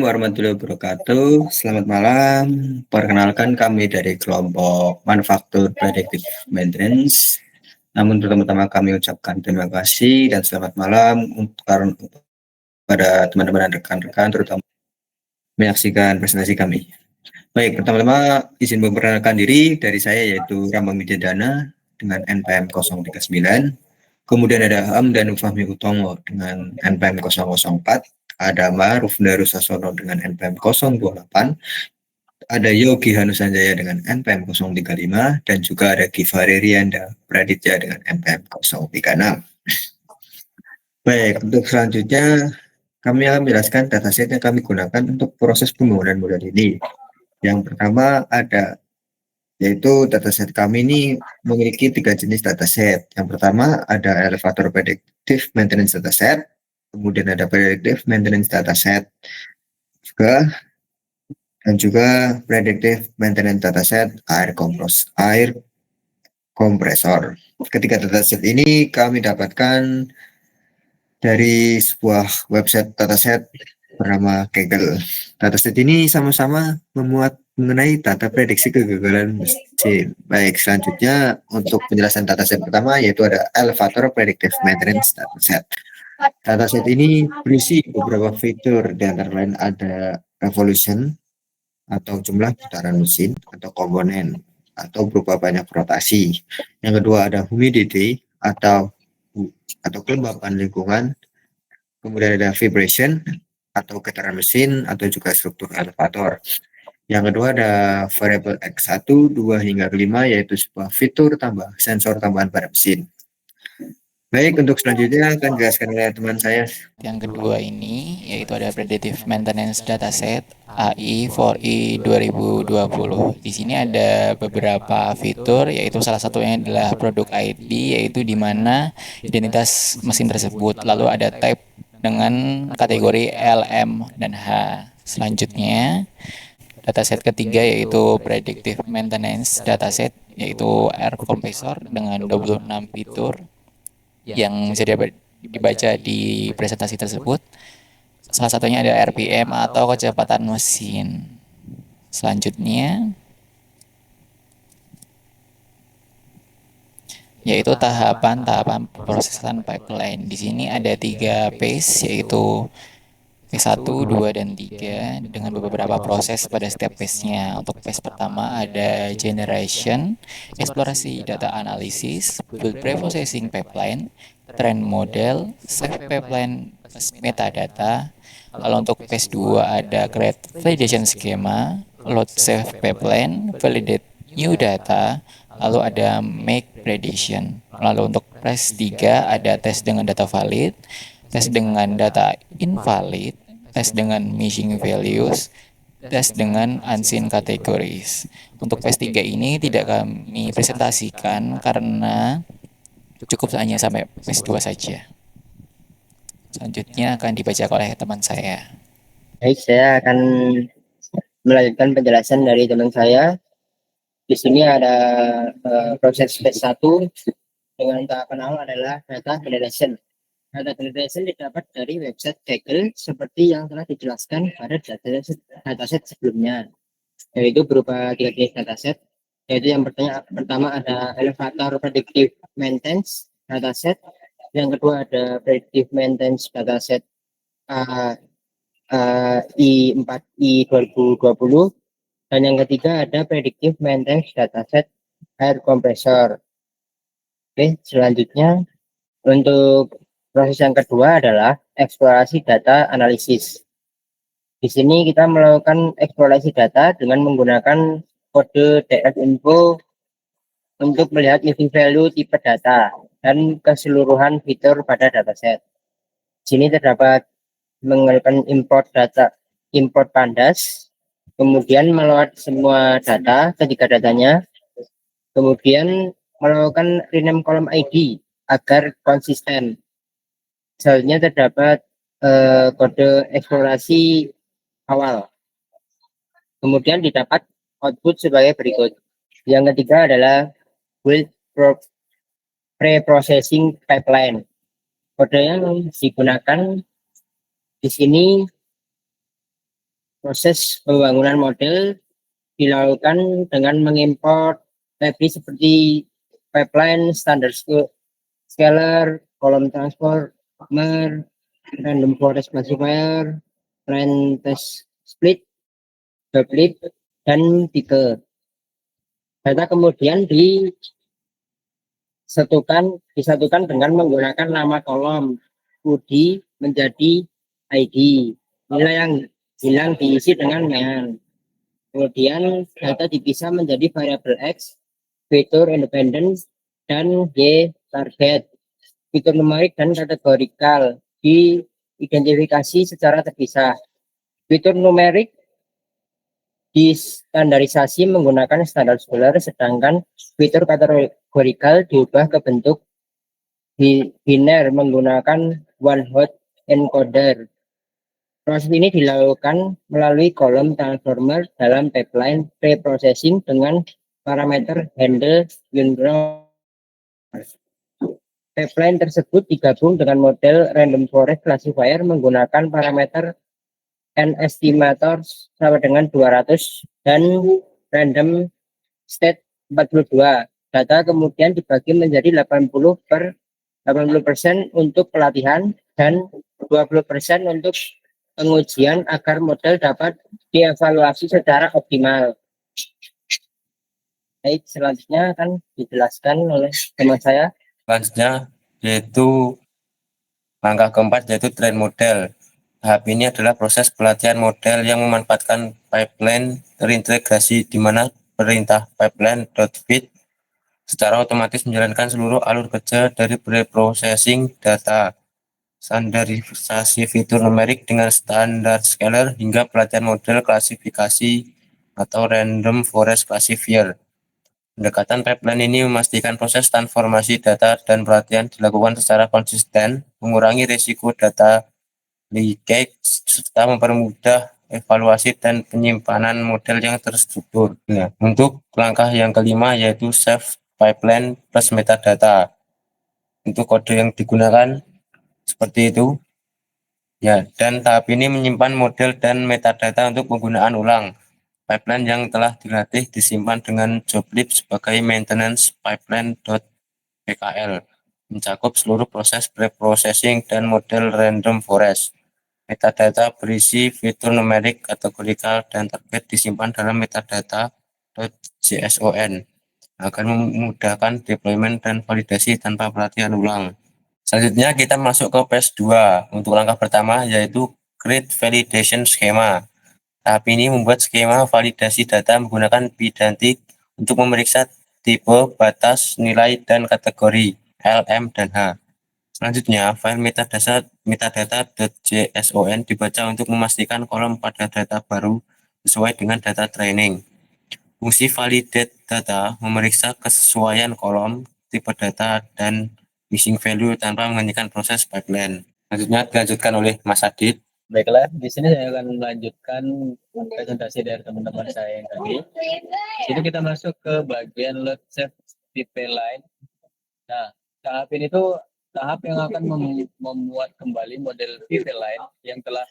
Assalamualaikum warahmatullahi wabarakatuh. Selamat malam. Perkenalkan kami dari kelompok Manufaktur Predictive Maintenance. Namun pertama-tama kami ucapkan terima kasih dan selamat malam pada teman-teman dan rekan-rekan terutama menyaksikan presentasi kami. Baik, pertama-tama izin memperkenalkan diri dari saya yaitu Rambang Widyadana dengan NPM 039. Kemudian ada Ham dan Fahmi Utomo dengan NPM 004. Ada Rufdaru Sasono dengan NPM 028, ada Yogi Hanusanjaya dengan NPM 035, dan juga ada Givari Rianda Praditya dengan NPM 036. Baik, untuk selanjutnya kami akan menjelaskan dataset yang kami gunakan untuk proses pembangunan model ini. Yang pertama yaitu dataset kami ini memiliki 3 jenis dataset. Yang pertama ada elevator predictive maintenance dataset, kemudian ada predictive maintenance dataset dan juga predictive maintenance dataset air kompresor. Ketiga dataset ini kami dapatkan dari sebuah website dataset bernama Kaggle. Dataset ini sama-sama memuat mengenai data prediksi kegagalan mesin. Baik, selanjutnya untuk penjelasan dataset pertama yaitu ada elevator predictive maintenance dataset. Dataset ini berisi beberapa fitur, di antara lain ada revolution atau jumlah putaran mesin atau komponen atau berupa banyak rotasi. Yang kedua ada humidity atau kelembapan lingkungan. Kemudian ada vibration atau getaran mesin atau juga struktur elevator. Yang kedua ada variable X1, 2 hingga 5 yaitu sebuah fitur sensor tambahan pada mesin. Baik, untuk selanjutnya akan dijelaskan oleh teman saya. Yang kedua ini yaitu ada Predictive Maintenance Dataset AI4E 2020. Di sini ada beberapa fitur, yaitu salah satunya adalah Product ID, yaitu di mana identitas mesin tersebut. Lalu ada type dengan kategori L, M, dan H. Selanjutnya dataset ketiga yaitu Predictive Maintenance Dataset, yaitu air compressor dengan 26 fitur yang bisa dibaca di presentasi tersebut. Salah satunya ada RPM atau kecepatan mesin. Selanjutnya yaitu tahapan-tahapan prosesan pipeline. Di sini ada 3 phase, yaitu P1, 2, dan 3 dengan beberapa proses pada setiap phase-nya. Untuk phase pertama ada generation, eksplorasi data analisis, build preprocessing pipeline, trend model, save pipeline, metadata. Lalu untuk phase 2 ada create validation schema, load save pipeline, validate new data, lalu ada make prediction. Lalu untuk phase 3 ada tes dengan data valid, tes dengan data invalid, tes dengan missing values, tes dengan unseen categories. Untuk phase 3 ini tidak kami presentasikan karena cukup hanya sampai phase 2 saja. Selanjutnya akan dibaca oleh teman saya. Baik, saya akan melanjutkan penjelasan dari teman saya. Di sini ada proses phase 1 dengan tahapan awal adalah data validation. Data validation didapat dari website Kaggle seperti yang telah dijelaskan pada dataset sebelumnya, yaitu berupa 3 jenis dataset, yaitu yang pertama ada elevator predictive maintenance dataset, yang kedua ada predictive maintenance dataset I4I 2020, dan yang ketiga ada predictive maintenance dataset air compressor. Oke, selanjutnya untuk proses yang kedua adalah eksplorasi data analisis. Di sini kita melakukan eksplorasi data dengan menggunakan kode dfinfo untuk melihat missing value tipe data dan keseluruhan fitur pada dataset. Di sini terdapat melakukan import pandas, kemudian meload semua data, ketiga datanya, kemudian melakukan rename column ID agar konsisten. Selanjutnya terdapat kode eksplorasi awal. Kemudian didapat output sebagai berikut. Yang ketiga adalah build pre-processing pipeline. Kode yang digunakan di sini Proses pembangunan model dilakukan dengan mengimport library seperti pipeline, standard scalar, column transformer, random forest classifier, trend test split, doublet, dan picker. Data kemudian disatukan dengan menggunakan nama kolom UD menjadi ID. Nilai yang hilang diisi dengan main. Kemudian data dipisah menjadi variabel X, fitur independen, dan Y target. Fitur numerik dan kategorikal diidentifikasi secara terpisah. Fitur numerik distandarisasi menggunakan standar scalar, sedangkan fitur kategorikal diubah ke bentuk biner menggunakan one hot encoder. Proses ini dilakukan melalui kolom transformer dalam pipeline preprocessing dengan parameter handle window. Pipeline tersebut digabung dengan model random forest classifier menggunakan parameter n estimator sama dengan 200 dan random state 42. Data kemudian dibagi menjadi 80% untuk pelatihan dan 20% untuk pengujian agar model dapat dievaluasi secara optimal. Baik, selanjutnya akan dijelaskan oleh teman saya. Selanjutnya yaitu langkah keempat yaitu train model. Tahap ini adalah proses pelatihan model yang memanfaatkan pipeline terintegrasi di mana perintah pipeline.feed secara otomatis menjalankan seluruh alur kerja dari preprocessing data, standarisasi fitur numerik dengan standar scalar hingga pelatihan model klasifikasi atau random forest classifier. Pendekatan pipeline ini memastikan proses transformasi data dan pelatihan dilakukan secara konsisten, mengurangi risiko data leakage, serta mempermudah evaluasi dan penyimpanan model yang terstruktur. Nah, untuk langkah yang kelima yaitu save pipeline plus metadata. Untuk kode yang digunakan seperti itu. Ya, dan tahap ini menyimpan model dan metadata untuk penggunaan ulang. Pipeline yang telah dilatih disimpan dengan joblib sebagai maintenance pipeline.pkl, mencakup seluruh proses preprocessing dan model random forest. Metadata berisi fitur numerik, kategorikal, dan target disimpan dalam metadata.json agar memudahkan deployment dan validasi tanpa pelatihan ulang. Selanjutnya kita masuk ke phase 2. Untuk langkah pertama yaitu create validation schema. Tahap ini membuat skema validasi data menggunakan Pydantic untuk memeriksa tipe, batas, nilai, dan kategori L, M, dan H. Selanjutnya, file metadata.json dibaca untuk memastikan kolom pada data baru sesuai dengan data training. Fungsi validate data memeriksa kesesuaian kolom, tipe data, dan missing value tanpa menghentikan proses pipeline. Selanjutnya dilanjutkan oleh Mas Adit. Baiklah, di sini saya akan melanjutkan presentasi dari teman-teman saya yang tadi. Jadi kita masuk ke bagian load save pipeline. Nah, tahap ini tuh tahap yang akan membuat kembali model pipeline yang telah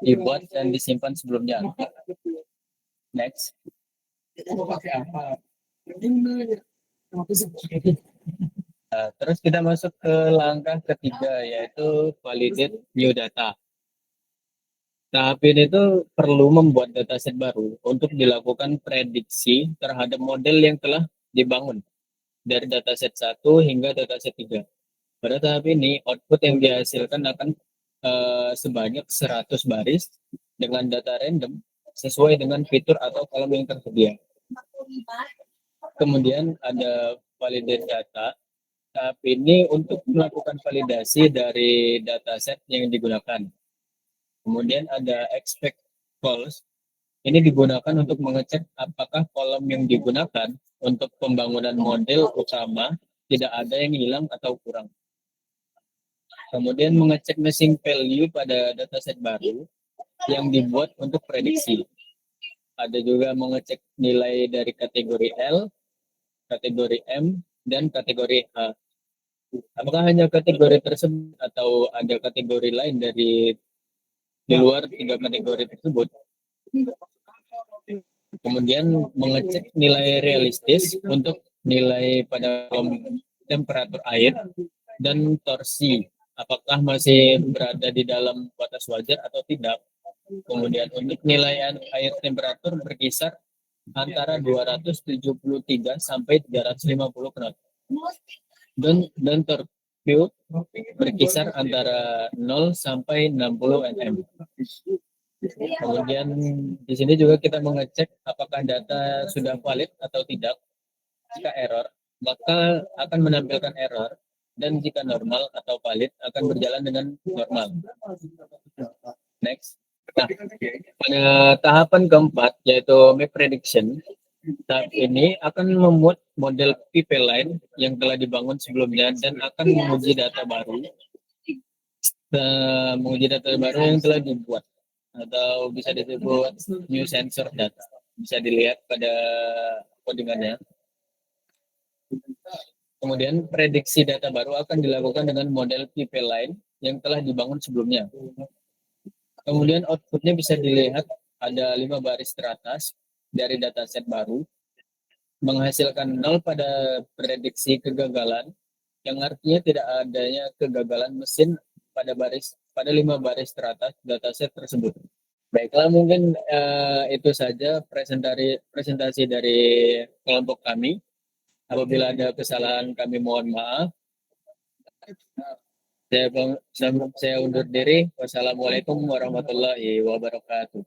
dibuat dan disimpan sebelumnya. Next. Nah, terus kita masuk ke langkah ketiga yaitu validate new data. Tahap ini tuh perlu membuat dataset baru untuk dilakukan prediksi terhadap model yang telah dibangun dari dataset 1 hingga dataset 3. Pada tahap ini, output yang dihasilkan akan sebanyak 100 baris dengan data random sesuai dengan fitur atau kolom yang tersedia. Kemudian ada validate data. Tahap ini untuk melakukan validasi dari dataset yang digunakan. Kemudian ada expect calls. Ini digunakan untuk mengecek apakah kolom yang digunakan untuk pembangunan model utama tidak ada yang hilang atau kurang. Kemudian mengecek missing value pada dataset baru yang dibuat untuk prediksi. Ada juga mengecek nilai dari kategori L, kategori M, dan kategori H. Apakah hanya kategori tersebut atau ada kategori lain dari di luar 3 kategori tersebut? Kemudian mengecek nilai realistis untuk nilai pada temperatur air dan torsi, apakah masih berada di dalam batas wajar atau tidak. Kemudian untuk nilai air temperatur berkisar antara 273 sampai 350 knot. Dan torque berkisar antara 0 sampai 60 nm. Kemudian di sini juga kita mengecek apakah data sudah valid atau tidak. Jika error, maka akan menampilkan error, dan jika normal atau valid akan berjalan dengan normal. Next. Nah, pada tahapan keempat yaitu map prediction, tahap ini akan memuat model pipeline yang telah dibangun sebelumnya dan akan menguji data baru yang telah dibuat, atau bisa disebut new sensor data. Bisa dilihat pada codingannya. Kemudian prediksi data baru akan dilakukan dengan model pipeline yang telah dibangun sebelumnya. Kemudian outputnya bisa dilihat ada 5 baris teratas dari dataset baru, menghasilkan 0 pada prediksi kegagalan, yang artinya tidak adanya kegagalan mesin pada 5 baris teratas dataset tersebut. Baiklah, mungkin itu saja presentasi dari kelompok kami. Apabila ada kesalahan kami mohon maaf. Saya undur diri. Wassalamualaikum warahmatullahi wabarakatuh.